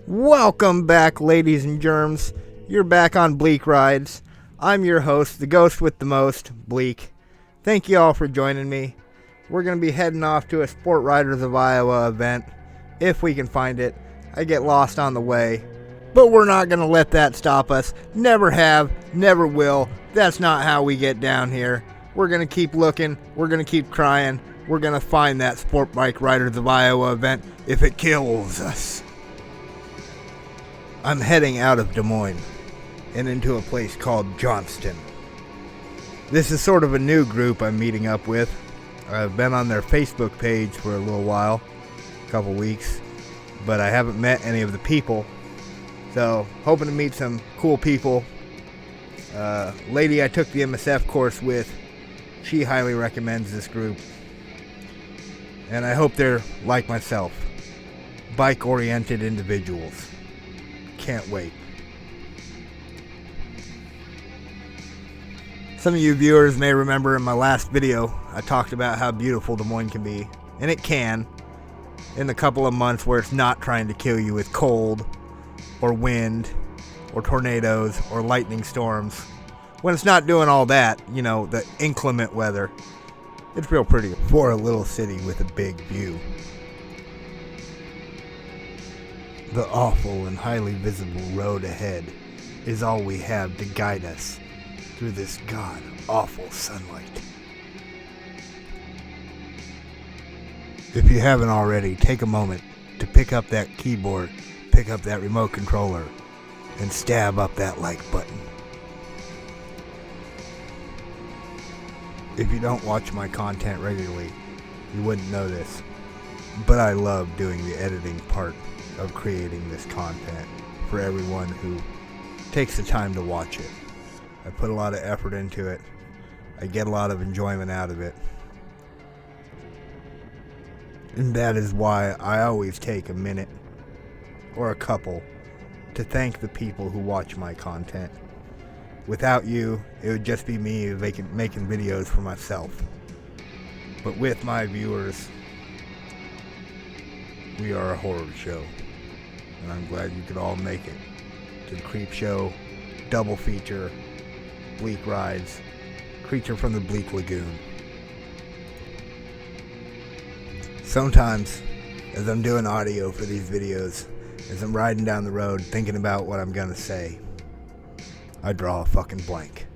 Welcome back, ladies and germs. You're back on Bleak Rides. I'm your host, the ghost with the most, Bleak. Thank you all for joining me. We're going to be heading off to a Sport Riders of Iowa event, if we can find it. I get lost on the way, but we're not going to let that stop us. Never have, never will. That's not how we get down here. We're going to keep looking. We're going to keep trying. We're going to find that Sport Bike Riders of Iowa event if it kills us. I'm heading out of Des Moines and into a place called Johnston. This is sort of a new group I'm meeting up with. I've been on their Facebook page for a little while, a couple weeks, but I haven't met any of the people. So, hoping to meet some cool people. Lady I took the MSF course with, she highly recommends this group. And I hope they're like myself, bike-oriented individuals. Can't wait. Some of you viewers may remember in my last video I talked about how beautiful Des Moines can be, and it can, in the couple of months where it's not trying to kill you with cold or wind or tornadoes or lightning storms. When it's not doing all that, you know, the inclement weather, it's real pretty for a little city with a big view. The awful and highly visible road ahead is all we have to guide us through this god-awful sunlight. If you haven't already, take a moment to pick up that keyboard, pick up that remote controller, and stab up that like button. If you don't watch my content regularly, you wouldn't know this, but I love doing the editing part of creating this content for everyone who takes the time to watch it. I put a lot of effort into it. I get a lot of enjoyment out of it. And that is why I always take a minute or a couple to thank the people who watch my content. Without you, it would just be me making videos for myself. But with my viewers, we are a horror show. And I'm glad you could all make it to the Creep Show, double feature, Bleak Rides, Creature from the Bleak Lagoon. Sometimes, as I'm doing audio for these videos, as I'm riding down the road thinking about what I'm gonna say, I draw a fucking blank.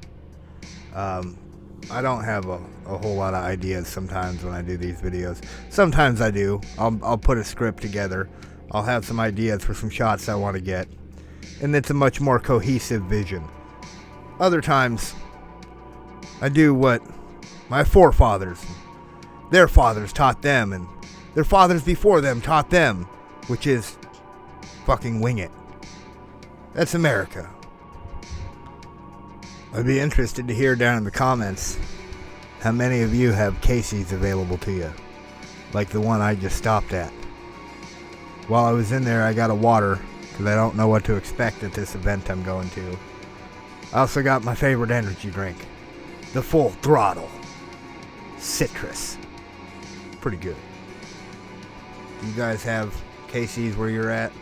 I don't have a whole lot of ideas sometimes when I do these videos. Sometimes I do. I'll put a script together. I'll have some ideas for some shots I want to get, and it's a much more cohesive vision. Other times, I do what my forefathers, their fathers taught them, and their fathers before them taught them, which is fucking wing it. That's America. I'd be interested to hear down in the comments how many of you have Casey's available to you, like the one I just stopped at. While I was in there, I got a water, because I don't know what to expect at this event I'm going to. I also got my favorite energy drink, the Full Throttle Citrus. Pretty good. Do you guys have Casey's where you're at?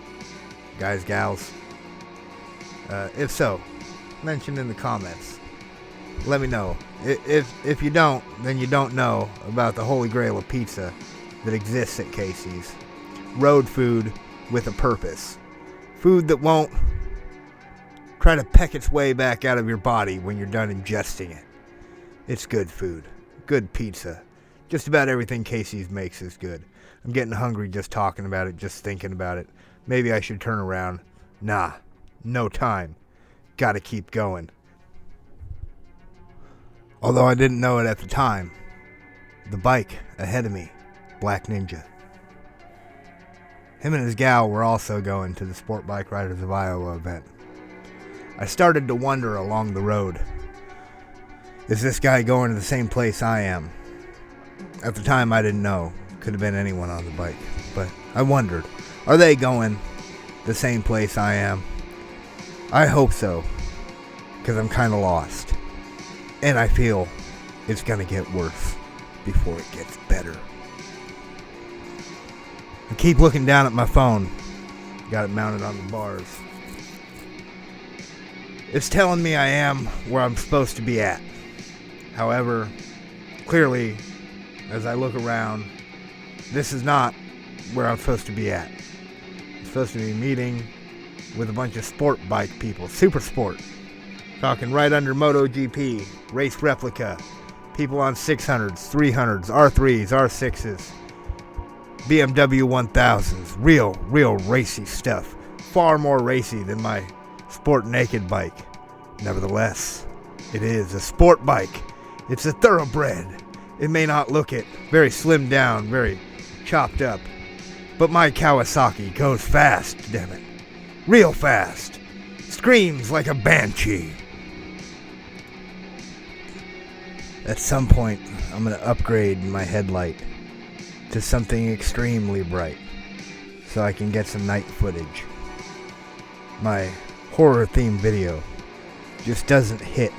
Guys, gals? If so, mention in the comments. Let me know. If you don't, then you don't know about the holy grail of pizza that exists at Casey's. Road food with a purpose. Food that won't try to peck its way back out of your body when you're done ingesting it. It's good food. Good pizza. Just about everything Casey's makes is good. I'm getting hungry just talking about it, just thinking about it. Maybe I should turn around. Nah. No time. Gotta keep going. Although I didn't know it at the time, the bike ahead of me, Black Ninja. Him and his gal were also going to the Sport Bike Riders of Iowa event. I started to wonder along the road, is this guy going to the same place I am? At the time I didn't know. Could have been anyone on the bike. But I wondered, are they going the same place I am? I hope so, because I'm kind of lost. And I feel it's going to get worse before it gets better. I keep looking down at my phone. Got it mounted on the bars. It's telling me I am where I'm supposed to be at. However, clearly, as I look around, this is not where I'm supposed to be at. I'm supposed to be meeting with a bunch of sport bike people, super sport. Talking right under MotoGP, race replica, people on 600s, 300s, R3s, R6s, BMW 1000s, real racy stuff. Far more racy than my sport naked bike. Nevertheless, it is a sport bike. It's a thoroughbred. It may not look it, very slimmed down, very chopped up. But my Kawasaki goes fast, damn it. Real fast. Screams like a banshee. At some point, I'm going to upgrade my headlight to something extremely bright so I can get some night footage. My horror-themed video just doesn't hit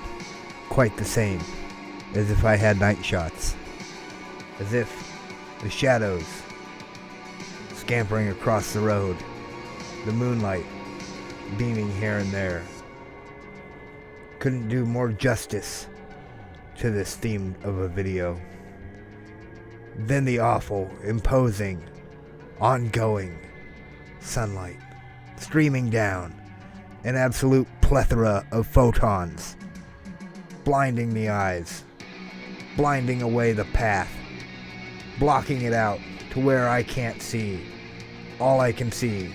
quite the same as if I had night shots. As if the shadows scampering across the road, the moonlight beaming here and there, couldn't do more justice to this theme of a video than the awful, imposing, ongoing sunlight streaming down, an absolute plethora of photons, blinding the eyes, blinding away the path, blocking it out to where I can't see. All I can see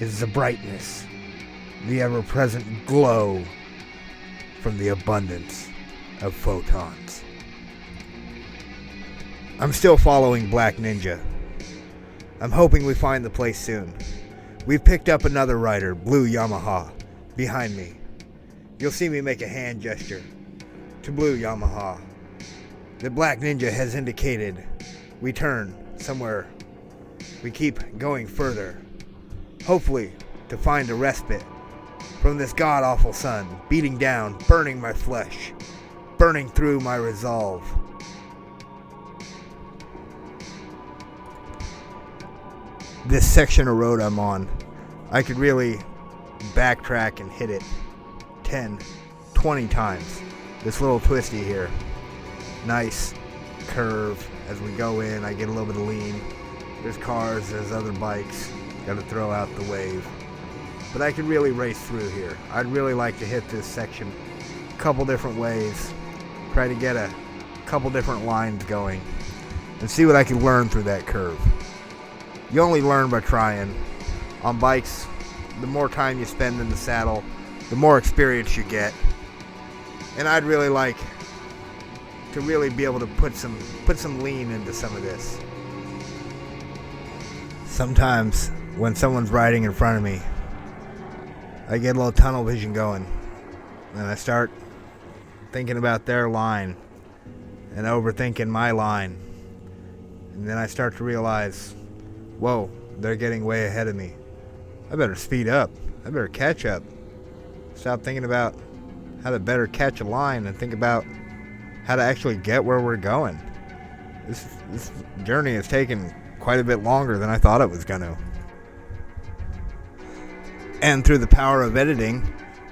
is the brightness, the ever-present glow from the abundance of photons. I'm still following Black Ninja. I'm hoping we find the place soon. We've picked up another rider, Blue Yamaha, behind me. You'll see me make a hand gesture to Blue Yamaha. The Black Ninja has indicated we turn somewhere. We keep going further, hopefully to find a respite from this god-awful sun, beating down, burning my flesh, burning through my resolve. This section of road I'm on, I could really backtrack and hit it 10, 20 times. This little twisty here. Nice curve. As we go in, I get a little bit of lean. There's cars, there's other bikes. Gotta throw out the wave. But I could really race through here. I'd really like to hit this section a couple different ways. Try to get a couple different lines going. And see what I can learn through that curve. You only learn by trying. On bikes, the more time you spend in the saddle, the more experience you get. And I'd really like to really be able to put some lean into some of this. Sometimes when someone's riding in front of me, I get a little tunnel vision going, and I start thinking about their line and overthinking my line. And then I start to realize, whoa, they're getting way ahead of me. I better speed up. I better catch up. Stop thinking about how to better catch a line and think about how to actually get where we're going. This journey has taken quite a bit longer than I thought it was going to. And through the power of editing,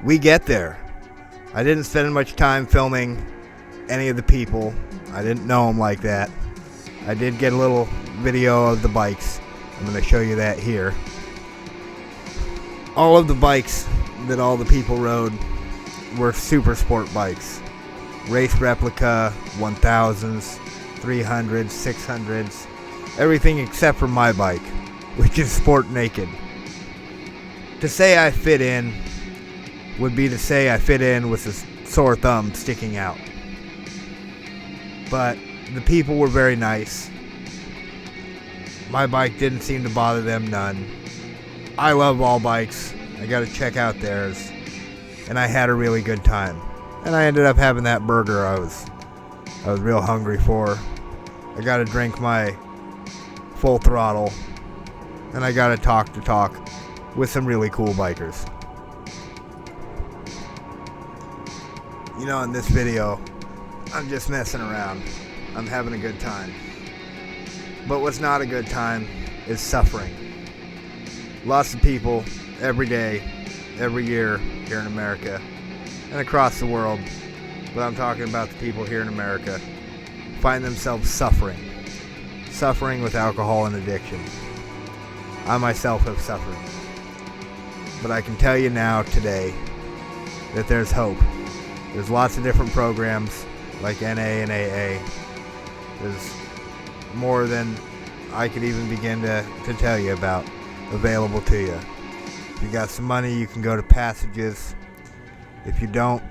we get there. I didn't spend much time filming any of the people. I didn't know them like that. I did get a little video of the bikes. I'm going to show you that here. All of the bikes that all the people rode were super sport bikes. Race replica, 1000s, 300s, 600s. Everything except for my bike, which is sport naked. To say I fit in would be to say I fit in with a sore thumb sticking out. But the people were very nice. My bike didn't seem to bother them none. I love all bikes. I got to check out theirs. And I had a really good time. And I ended up having that burger I was real hungry for. I got to drink my full throttle. And I got to talk with some really cool bikers. You know, in this video, I'm just messing around. I'm having a good time. But what's not a good time is suffering. Lots of people every day, every year here in America and across the world, but I'm talking about the people here in America, find themselves suffering with alcohol and addiction. I myself have suffered, but I can tell you now today that there's hope. There's lots of different programs like NA and AA. There's more than I could even begin to tell you about available to you. If you got some money, you can go to Passages. If you don't,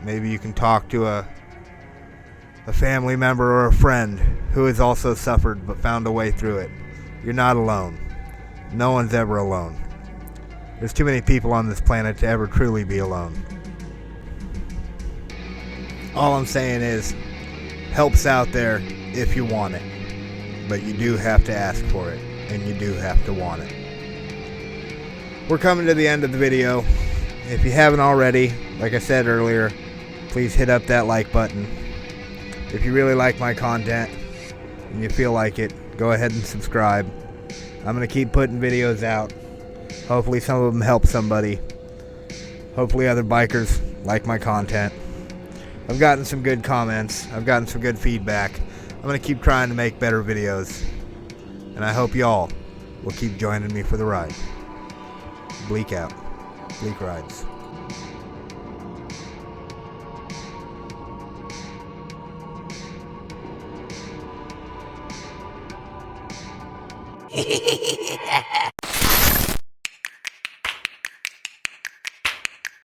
maybe you can talk to a family member or a friend who has also suffered but found a way through it. You're not alone. No one's ever alone. There's too many people on this planet to ever truly be alone. All I'm saying is, help's out there if you want it. But you do have to ask for it, and you do have to want it. We're coming to the end of the video. If you haven't already, like I said earlier, please hit up that like button. If you really like my content and you feel like it, go ahead and subscribe. I'm going to keep putting videos out. Hopefully some of them help somebody. Hopefully other bikers like my content. I've gotten some good comments. I've gotten some good feedback. I'm going to keep trying to make better videos. And I hope y'all will keep joining me for the ride. Bleak out. Bleak rides.